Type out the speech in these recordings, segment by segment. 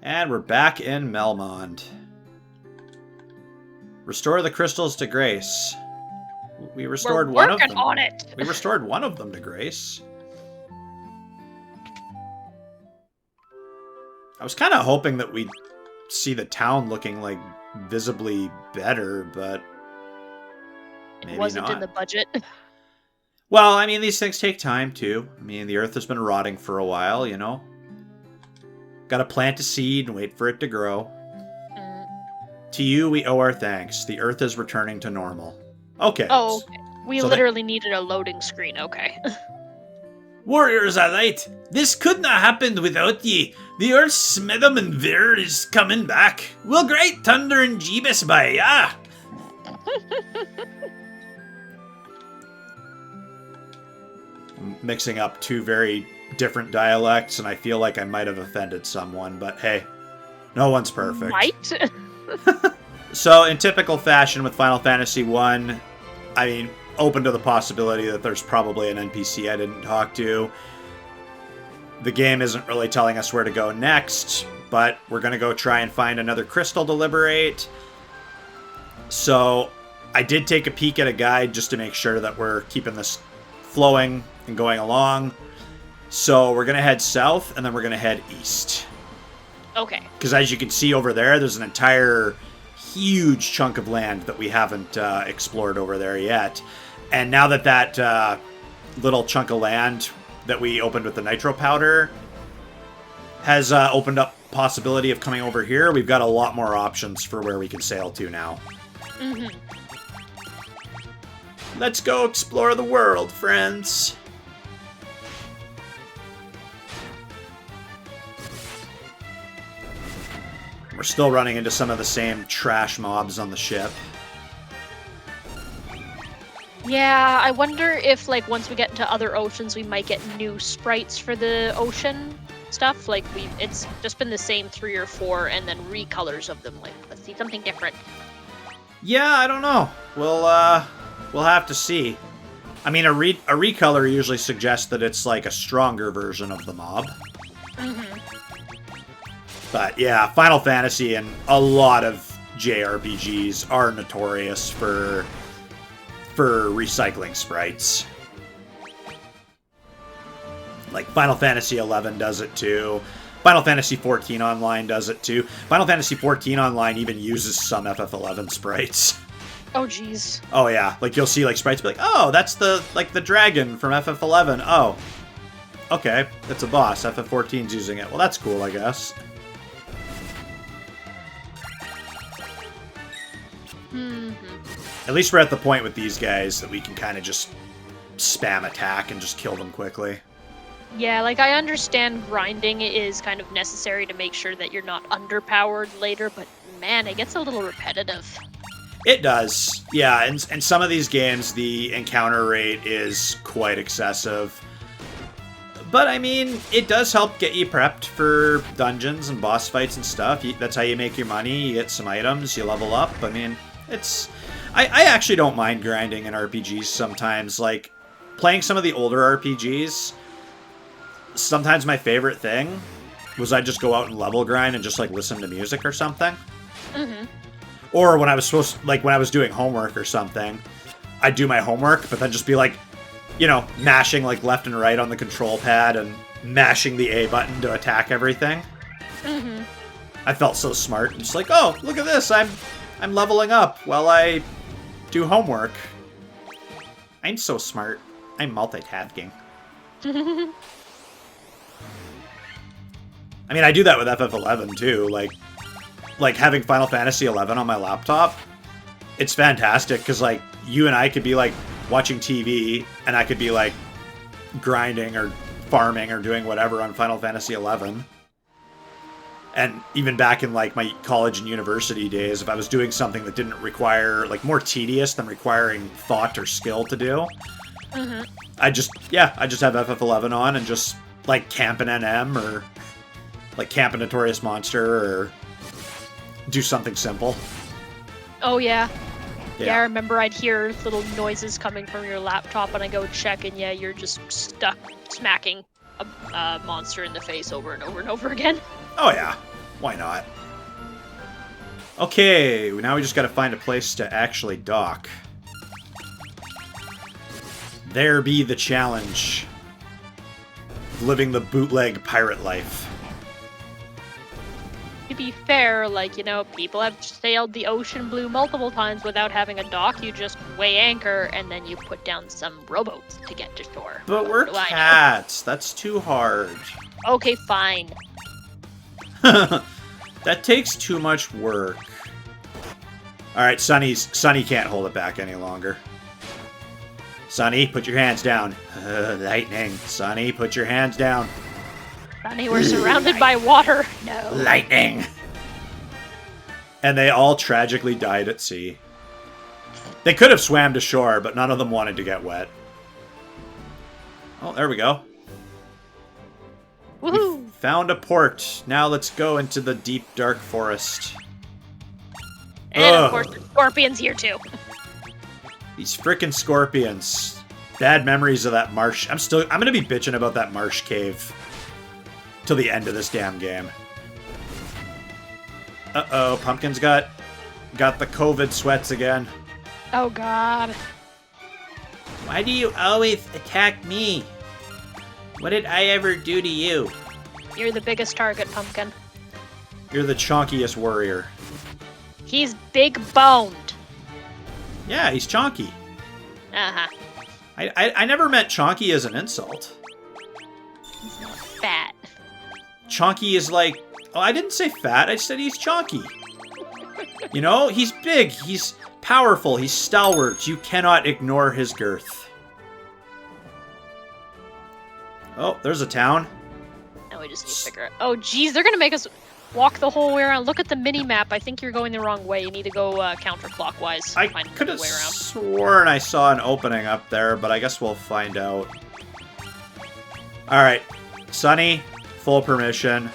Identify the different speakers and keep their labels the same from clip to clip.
Speaker 1: And we're back in Melmond. Restore the crystals to Grace. We restored one of them.
Speaker 2: We're working on it.
Speaker 1: We restored one of them to Grace. I was kind of hoping that we'd see the town looking, like, visibly better, but maybe
Speaker 2: it wasn't
Speaker 1: not.
Speaker 2: in the budget.
Speaker 1: Well, I mean, these things take time, too. I mean, the earth has been rotting for a while, you know? Gotta plant a seed and wait for it to grow. To you, we owe our thanks. The earth is returning to normal. Okay.
Speaker 2: Oh, okay. We
Speaker 1: So
Speaker 2: literally needed a loading screen, okay.
Speaker 3: Warriors are right. This couldn't have happened without ye. The Earth's Smitham and Vir is coming back. We'll great thunder and Jeebus by ya.
Speaker 1: I'm mixing up two very different dialects, and I feel like I might have offended someone, but hey, no one's perfect.
Speaker 2: Right?
Speaker 1: So, in typical fashion with Final Fantasy I, I mean, open to the possibility that there's probably an NPC I didn't talk to. The game isn't really telling us where to go next, but we're going to go try and find another crystal to liberate. So, I did take a peek at a guide just to make sure that we're keeping this flowing and going along. So, we're going to head south, and then we're going to head east.
Speaker 2: Okay.
Speaker 1: Because as you can see over there, there's an entire huge chunk of land that we haven't explored over there yet. And now that that little chunk of land that we opened with the nitro powder has opened up possibility of coming over here, we've got a lot more options for where we can sail to now.
Speaker 2: Mm-hmm.
Speaker 1: Let's go explore the world, friends. We're still running into some of the same trash mobs on the ship.
Speaker 2: Yeah, I wonder if, like, once we get into other oceans, we might get new sprites for the ocean stuff. Like, it's just been the same 3 or 4, and then recolors of them. Like, let's see something different.
Speaker 1: Yeah, I don't know. We'll have to see. I mean, a recolor usually suggests that it's like a stronger version of the mob.
Speaker 2: Mm-hmm.
Speaker 1: But yeah, Final Fantasy and a lot of JRPGs are notorious for recycling sprites. Like Final Fantasy XI does it too. Final Fantasy XIV Online does it too. Final Fantasy XIV Online even uses some FF11 sprites.
Speaker 2: Oh, jeez.
Speaker 1: Oh yeah, like you'll see like sprites be like, oh, that's the dragon from FF11. Oh, okay, that's a boss. FF14's using it. Well, that's cool, I guess. At least we're at the point with these guys that we can kind of just spam attack and just kill them quickly.
Speaker 2: Yeah, like, I understand grinding is kind of necessary to make sure that you're not underpowered later, but man, it gets a little repetitive.
Speaker 1: It does. Yeah, and some of these games, the encounter rate is quite excessive. But, I mean, it does help get you prepped for dungeons and boss fights and stuff. That's how you make your money. You get some items, you level up. I mean, it's... I actually don't mind grinding in RPGs sometimes. Like, playing some of the older RPGs, sometimes my favorite thing was I'd just go out and level grind and just, like, listen to music or something.
Speaker 2: Mm-hmm.
Speaker 1: Or when I was when I was doing homework or something, I'd do my homework, but then just be, like, you know, mashing, like, left and right on the control pad and mashing the A button to attack everything.
Speaker 2: Mm-hmm.
Speaker 1: I felt so smart. It's like, oh, look at this. I'm leveling up while I do homework. I'm so smart. I'm multitasking. I mean, I do that with FF11 too. Like having Final Fantasy 11 on my laptop. It's fantastic because like you and I could be like watching TV and I could be like grinding or farming or doing whatever on Final Fantasy 11. And even back in, like, my college and university days, if I was doing something that didn't require, like, more tedious than requiring thought or skill to do,
Speaker 2: Mm-hmm.
Speaker 1: I just have FF11 on and just, like, camp an NM or, like, camp a Notorious Monster or do something simple.
Speaker 2: Oh, yeah. Yeah, I remember I'd hear little noises coming from your laptop, and I go check, and yeah, you're just stuck smacking a monster in the face over and over and over again.
Speaker 1: Oh, yeah. Why not? Okay, now we just gotta find a place to actually dock. There be the challenge. Living the bootleg pirate life.
Speaker 2: To be fair, like, you know, people have sailed the ocean blue multiple times without having a dock. You just weigh anchor, and then you put down some rowboats to get to shore.
Speaker 1: But we're cats. That's too hard.
Speaker 2: Okay, fine.
Speaker 1: That takes too much work. Alright, Sunny can't hold it back any longer. Sunny, put your hands down. Lightning. Sunny, put your hands down.
Speaker 2: Sunny, we're surrounded by water. No.
Speaker 1: Lightning. And they all tragically died at sea. They could have swam to shore, but none of them wanted to get wet. Oh, there we go.
Speaker 2: Woohoo!
Speaker 1: We found a port. Now let's go into the deep, dark forest.
Speaker 2: And of course, the scorpions here too.
Speaker 1: These frickin' scorpions. Bad memories of that marsh. I'm gonna be bitching about that marsh cave till the end of this damn game. Uh-oh, Pumpkin's got the COVID sweats again.
Speaker 2: Oh god.
Speaker 3: Why do you always attack me? What did I ever do to you?
Speaker 2: You're the biggest target, Pumpkin.
Speaker 1: You're the chonkiest warrior.
Speaker 2: He's big boned.
Speaker 1: Yeah, he's chonky.
Speaker 2: Uh-huh.
Speaker 1: I never meant chonky as an insult.
Speaker 2: He's not fat.
Speaker 1: Chonky is like... Oh, I didn't say fat, I said he's chonky. You know, he's big, he's powerful, he's stalwart. You cannot ignore his girth. Oh, there's a town.
Speaker 2: Now we just need to figure out... Oh, geez, they're gonna make us walk the whole way around. Look at the mini-map. I think you're going the wrong way. You need to go counterclockwise.
Speaker 1: I could have sworn I saw an opening up there, but I guess we'll find out. Alright. Sunny, full permission.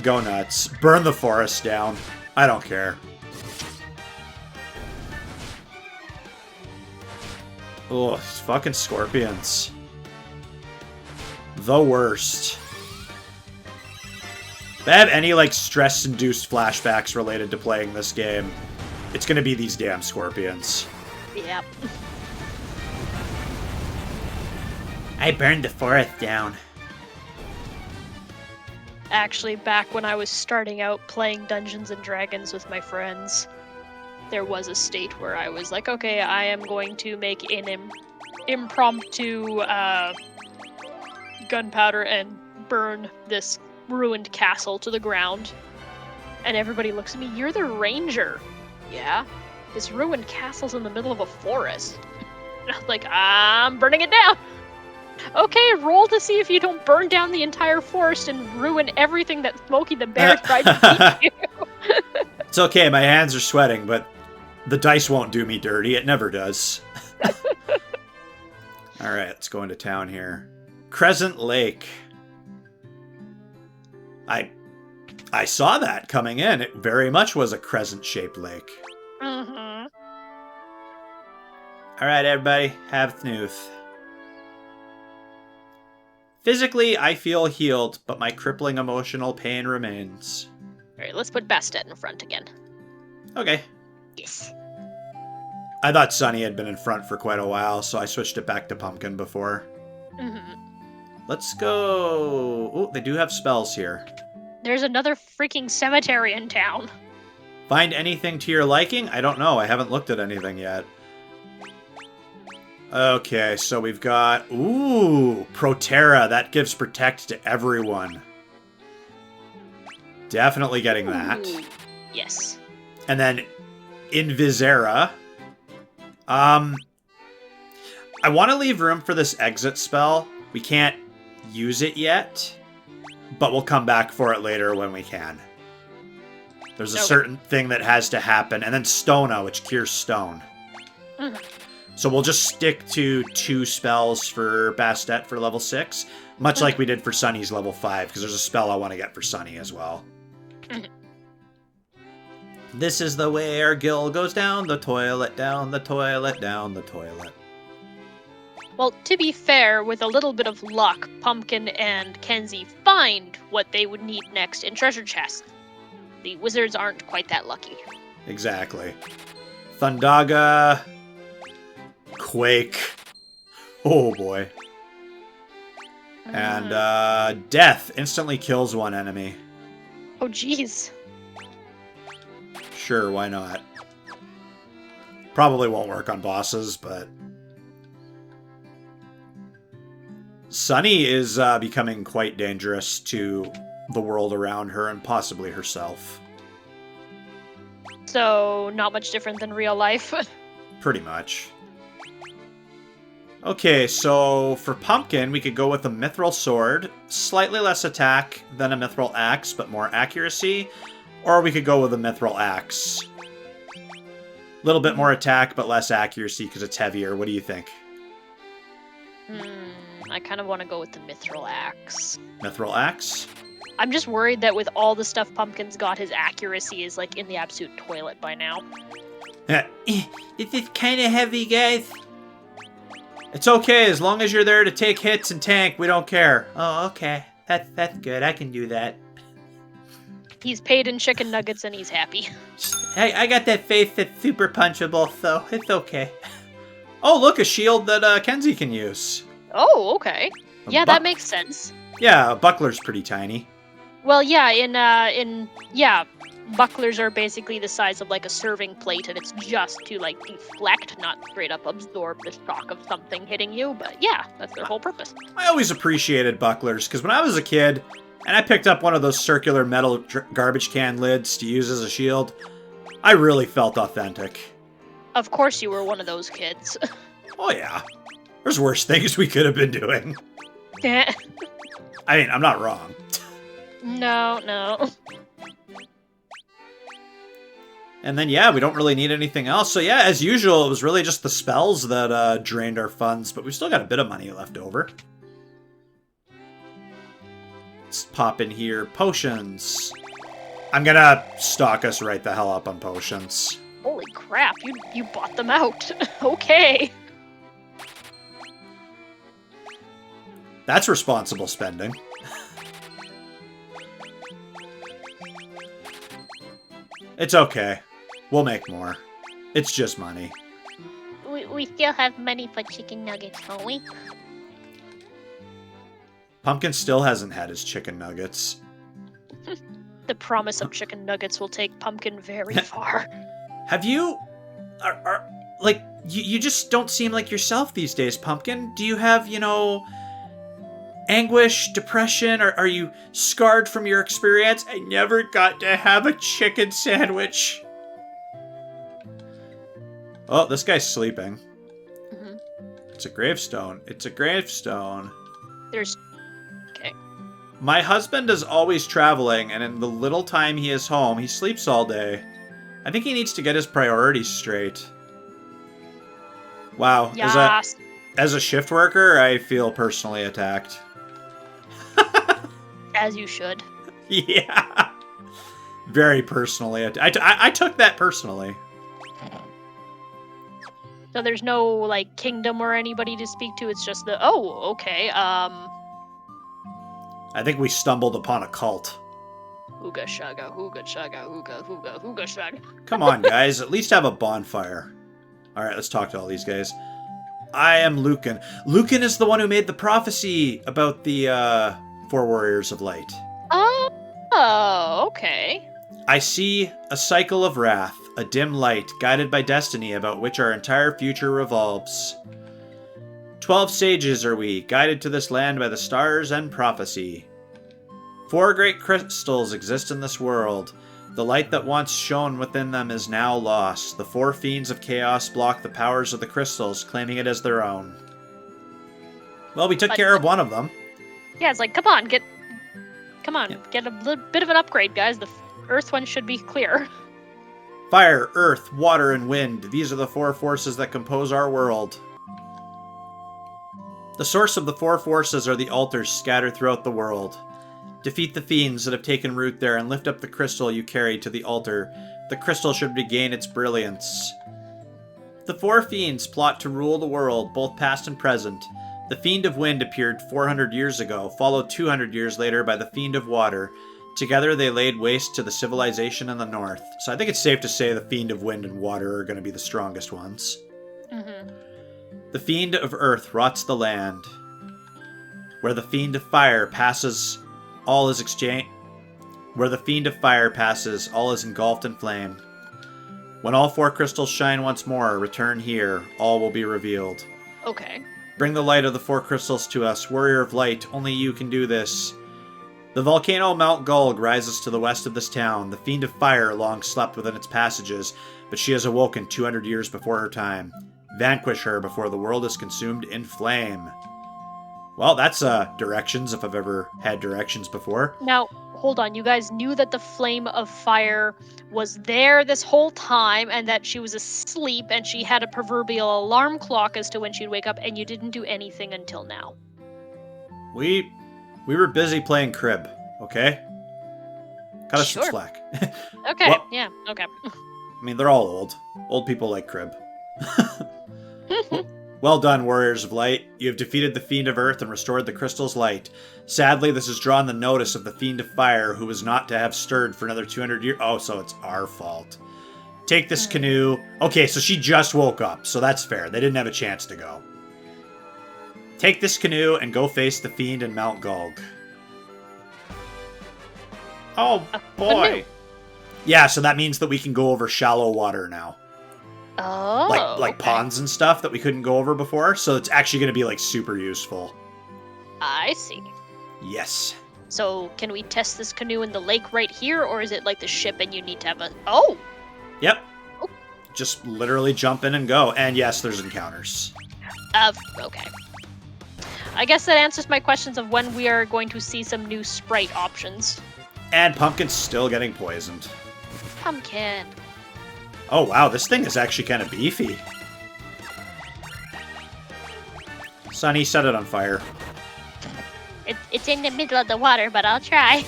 Speaker 1: Go nuts. Burn the forest down. I don't care. Oh, fucking scorpions. The worst. If I have any, like, stress-induced flashbacks related to playing this game, it's gonna be these damn scorpions.
Speaker 2: Yep.
Speaker 3: I burned the forest down.
Speaker 2: Actually, back when I was starting out playing Dungeons and Dragons with my friends, there was a state where I was like, okay, I am going to make an impromptu gunpowder and burn this ruined castle to the ground. And everybody looks at me, you're the ranger. Yeah? This ruined castle's in the middle of a forest. And I'm like, I'm burning it down. Okay, roll to see if you don't burn down the entire forest and ruin everything that Smokey the Bear tried to teach you.
Speaker 1: It's okay, my hands are sweating, but the dice won't do me dirty. It never does. Alright, let's go into town here. Crescent Lake. I saw that coming in. It very much was a crescent-shaped lake.
Speaker 2: Mm-hmm.
Speaker 1: Alright, everybody, have Thnuth. Physically, I feel healed, but my crippling emotional pain remains.
Speaker 2: Alright, let's put Bastett in front again.
Speaker 1: Okay.
Speaker 2: Yes.
Speaker 1: I thought Sunny had been in front for quite a while, so I switched it back to Pumpkin before.
Speaker 2: Mm-hmm.
Speaker 1: Let's go... Oh, they do have spells here.
Speaker 2: There's another freaking cemetery in town.
Speaker 1: Find anything to your liking? I don't know. I haven't looked at anything yet. Okay, so we've got... Ooh, Proterra. That gives Protect to everyone. Definitely getting that.
Speaker 2: Ooh. Yes.
Speaker 1: And then Invisera. I want to leave room for this exit spell. We can't use it yet, but we'll come back for it later when we can. There's a certain thing that has to happen. And then Stona, which cures stone.
Speaker 2: Mm-hmm.
Speaker 1: So we'll just stick to 2 spells for Bastett for level 6, much like we did for Sunny's level 5, because there's a spell I want to get for Sunny as well.
Speaker 2: Mm-hmm.
Speaker 1: This is the way our Gil goes down the toilet, down the toilet, down the toilet.
Speaker 2: Well, to be fair, with a little bit of luck, Pumpkin and Kenzie find what they would need next in treasure chests. The wizards aren't quite that lucky.
Speaker 1: Exactly. Thundaga. Quake. Oh boy. And Death instantly kills one enemy.
Speaker 2: Oh, jeez.
Speaker 1: Sure, why not? Probably won't work on bosses, but... Sunny is becoming quite dangerous to the world around her and possibly herself.
Speaker 2: So, not much different than real life.
Speaker 1: Pretty much. Okay, so for Pumpkin, we could go with a Mithril Sword. Slightly less attack than a Mithril Axe, but more accuracy. Or we could go with a Mithril Axe. A little bit more attack, but less accuracy because it's heavier. What do you think?
Speaker 2: I kind of want to go with the Mithril Axe.
Speaker 1: Mithril Axe?
Speaker 2: I'm just worried that with all the stuff Pumpkin's got, his accuracy is, like, in the absolute toilet by now.
Speaker 3: It's kind of heavy, guys.
Speaker 1: It's okay, as long as you're there to take hits and tank, we don't care.
Speaker 3: Oh, okay. That's good. I can do that.
Speaker 2: He's paid in chicken nuggets and he's happy.
Speaker 3: Hey, I got that face that's super punchable, so it's okay.
Speaker 1: Oh, look, a shield that Kenzie can use.
Speaker 2: Oh, okay. Yeah, that makes sense.
Speaker 1: Yeah, a buckler's pretty tiny.
Speaker 2: Well, yeah, bucklers are basically the size of, like, a serving plate, and it's just to, like, deflect, not straight up absorb the shock of something hitting you, but yeah, that's their whole purpose.
Speaker 1: I always appreciated bucklers, because when I was a kid, and I picked up one of those circular metal garbage can lids to use as a shield, I really felt authentic.
Speaker 2: Of course you were one of those kids.
Speaker 1: Oh yeah. There's worse things we could have been doing. I mean, I'm not wrong.
Speaker 2: No.
Speaker 1: And then, yeah, we don't really need anything else. So, yeah, as usual, it was really just the spells that drained our funds, but we've still got a bit of money left over. Let's pop in here. Potions. I'm gonna stock us right the hell up on potions.
Speaker 2: Holy crap, you bought them out. Okay.
Speaker 1: That's responsible spending. It's okay. We'll make more. It's just money.
Speaker 2: We still have money for chicken nuggets, don't we?
Speaker 1: Pumpkin still hasn't had his chicken nuggets.
Speaker 2: The promise of chicken nuggets will take Pumpkin very far.
Speaker 1: Have you... like, you just don't seem like yourself these days, Pumpkin. Do you have, anguish, depression, or are you scarred from your experience? I never got to have a chicken sandwich. Oh, this guy's sleeping.
Speaker 2: Mm-hmm.
Speaker 1: It's a gravestone. It's a gravestone.
Speaker 2: There's... Okay.
Speaker 1: My husband is always traveling, and in the little time he is home, he sleeps all day. I think he needs to get his priorities straight. Wow.
Speaker 2: Yes.
Speaker 1: As a shift worker, I feel personally attacked.
Speaker 2: As you should.
Speaker 1: Yeah. Very personally. I took that personally.
Speaker 2: So there's no, like, kingdom or anybody to speak to, it's just the, oh, okay,
Speaker 1: I think we stumbled upon a cult.
Speaker 2: Hooga shaga, hooga shaga, hooga shaga.
Speaker 1: Come on, guys. At least have a bonfire. Alright, let's talk to all these guys. I am Lucan. Lucan is the one who made the prophecy about the, 4 Warriors of Light.
Speaker 2: Oh, okay.
Speaker 1: I see a cycle of wrath, a dim light, guided by destiny about which our entire future revolves. 12 sages are we, guided to this land by the stars and prophecy. 4 great crystals exist in this world. The light that once shone within them is now lost. The 4 fiends of chaos block the powers of the crystals, claiming it as their own. Well, we took care of one of them.
Speaker 2: Yeah, it's like, get a little bit of an upgrade, guys. The Earth one should be clear.
Speaker 1: Fire, earth, water, and wind. These are the 4 forces that compose our world. The source of the 4 forces are the altars scattered throughout the world. Defeat the fiends that have taken root there and lift up the crystal you carry to the altar. The crystal should regain its brilliance. The four fiends plot to rule the world, both past and present. The Fiend of Wind appeared 400 years ago, followed 200 years later by the Fiend of Water. Together they laid waste to the civilization in the north. So I think it's safe to say the Fiend of Wind and Water are going to be the strongest ones.
Speaker 2: Mm-hmm.
Speaker 1: The Fiend of Earth rots the land. Where the Fiend of Fire passes, all is exchanged. Where the Fiend of Fire passes, all is engulfed in flame. When all four crystals shine once more, return here, all will be revealed.
Speaker 2: Okay.
Speaker 1: Bring the light of the four crystals to us, warrior of light, only you can do this. The volcano Mount Gulg rises to the west of this town. The Fiend of Fire long slept within its passages, but she has awoken 200 years before her time. Vanquish her before the world is consumed in flame. Well, that's directions, if I've ever had directions before.
Speaker 2: Now, hold on. You guys knew that the flame of fire was there this whole time and that she was asleep and she had a proverbial alarm clock as to when she'd wake up, and you didn't do anything until now.
Speaker 1: We were busy playing crib, okay? Cut us some
Speaker 2: Sure.
Speaker 1: slack.
Speaker 2: Okay,
Speaker 1: Well-
Speaker 2: yeah, okay.
Speaker 1: I mean, they're all old. Old people like crib. Well done, Warriors of Light. You have defeated the Fiend of Earth and restored the crystal's light. Sadly, this has drawn the notice of the Fiend of Fire, who was not to have stirred for another 200 years. Oh, so it's our fault. Take this canoe. Okay, so she just woke up, so that's fair. They didn't have a chance to go. Take this canoe and go face the Fiend in Mount Gulg. Oh, boy.
Speaker 2: canoe.
Speaker 1: Yeah, so that means that we can go over shallow water now.
Speaker 2: Oh,
Speaker 1: Like
Speaker 2: okay.
Speaker 1: ponds and stuff that we couldn't go over before, so it's actually going to be like super useful.
Speaker 2: I see.
Speaker 1: Yes.
Speaker 2: So, can we test this canoe in the lake right here, or is it like the ship and you need to have a... Oh!
Speaker 1: Yep.
Speaker 2: Oh.
Speaker 1: Just literally jump in and go. And yes, there's encounters.
Speaker 2: Okay. I guess that answers my questions of when we are going to see some new sprite options.
Speaker 1: And Pumpkin's still getting poisoned.
Speaker 2: Pumpkin.
Speaker 1: Oh wow, this thing is actually kind of beefy. Sunny, set it on fire.
Speaker 2: It's in the middle of the water, but I'll try.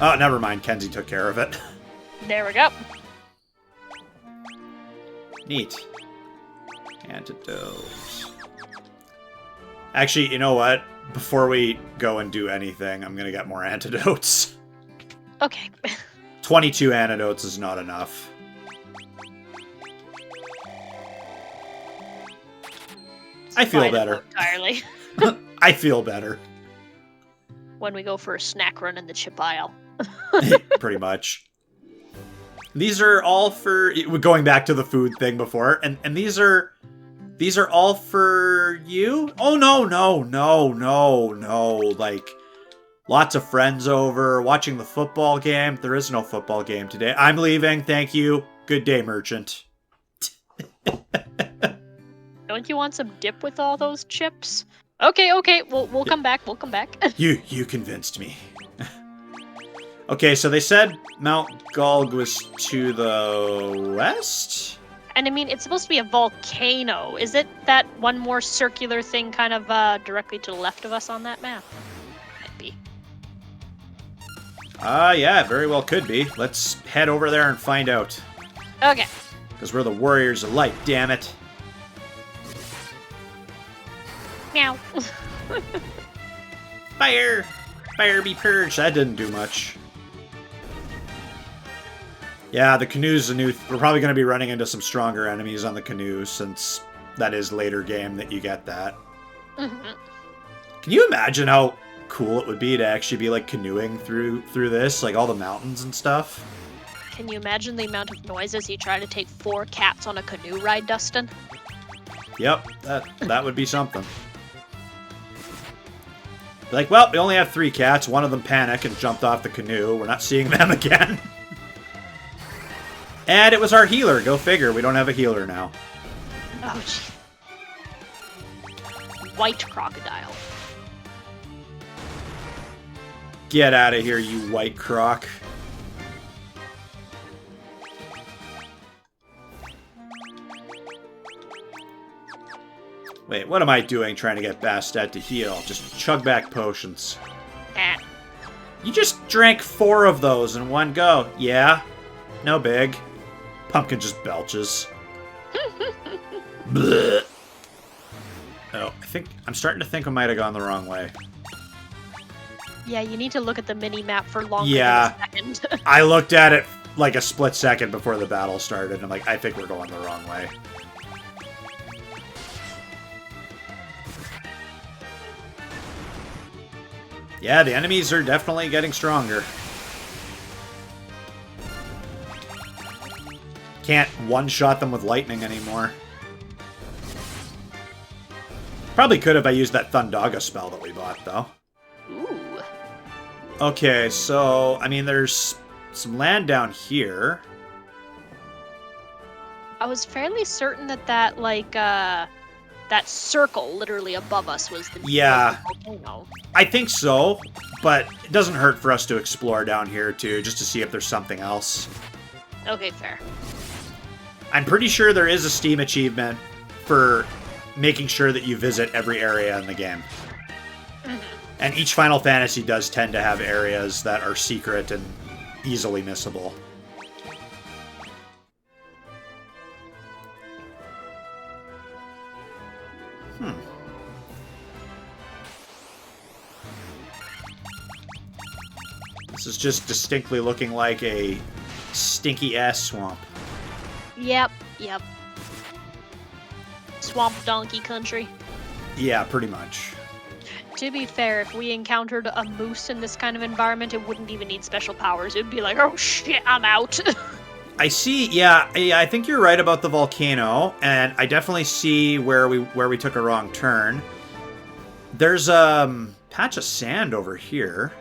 Speaker 1: Oh, never mind. Kenzie took care of it.
Speaker 2: There we go.
Speaker 1: Neat. Antidote. Actually, you know what? Before we go and do anything, I'm gonna get more antidotes.
Speaker 2: Okay.
Speaker 1: 22 antidotes is not enough. I feel
Speaker 2: Fine
Speaker 1: better.
Speaker 2: entirely.
Speaker 1: I feel better.
Speaker 2: When we go for a snack run in the chip aisle.
Speaker 1: Pretty much. These are all for... We're going back to the food thing before, and these are all for you? Oh, no. Like, lots of friends over, watching the football game. There is no football game today. I'm leaving, thank you. Good day, merchant.
Speaker 2: Don't you want some dip with all those chips? Okay, we'll come back,
Speaker 1: You convinced me. Okay, so they said Mount Gulg was to the west?
Speaker 2: And I mean, it's supposed to be a volcano. Is it that one more circular thing kind of directly to the left of us on that map? Might be.
Speaker 1: Yeah, it very well could be. Let's head over there and find out.
Speaker 2: Okay.
Speaker 1: Because we're the Warriors of Light, damn it.
Speaker 2: Meow.
Speaker 1: Fire! Fire be purged. That didn't do much. Yeah, the canoe's a new... We're probably going to be running into some stronger enemies on the canoe, since that is later game that you get that.
Speaker 2: Mhm.
Speaker 1: Can you imagine how cool it would be to actually be, like, canoeing through this? Like, all the mountains and stuff?
Speaker 2: Can you imagine the amount of noises you try to take 4 cats on a canoe ride, Dustin?
Speaker 1: Yep, that would be something. Like, well, we only have 3 cats. One of them panicked and jumped off the canoe. We're not seeing them again. And it was our healer. Go figure. We don't have a healer now.
Speaker 2: Oh, gee. White crocodile.
Speaker 1: Get out of here, you white croc. Wait, what am I doing trying to get Bastett to heal? Just chug back potions.
Speaker 2: Ah.
Speaker 1: You just drank 4 of those in one go. Yeah? No big. Pumpkin just belches. Blech. Oh, I'm starting to think I might have gone the wrong way.
Speaker 2: Yeah, you need to look at the mini-map for longer
Speaker 1: Yeah.
Speaker 2: than a second.
Speaker 1: I looked at it like a split second before the battle started, and I'm like, I think we're going the wrong way. Yeah, the enemies are definitely getting stronger. Can't one-shot them with lightning anymore. Probably could if I used that Thundaga spell that we bought, though.
Speaker 2: Ooh.
Speaker 1: Okay, so, I mean, there's some land down here.
Speaker 2: I was fairly certain that like, that circle literally above us was the
Speaker 1: Yeah.
Speaker 2: volcano.
Speaker 1: I think so, but it doesn't hurt for us to explore down here, too, just to see if there's something else.
Speaker 2: Okay, fair.
Speaker 1: I'm pretty sure there is a Steam achievement for making sure that you visit every area in the game.
Speaker 2: Mm-hmm.
Speaker 1: And each Final Fantasy does tend to have areas that are secret and easily missable. This is just distinctly looking like a stinky-ass swamp.
Speaker 2: Yep. Swamp donkey country.
Speaker 1: Yeah, pretty much.
Speaker 2: To be fair, if we encountered a moose in this kind of environment, it wouldn't even need special powers. It would be like, oh shit, I'm out.
Speaker 1: I see, yeah, I think you're right about the volcano, and I definitely see where we took a wrong turn. There's a patch of sand over here.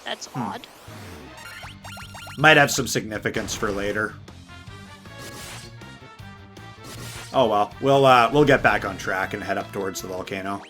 Speaker 2: That's odd.
Speaker 1: Might have some significance for later. Oh well, we'll get back on track and head up towards the volcano.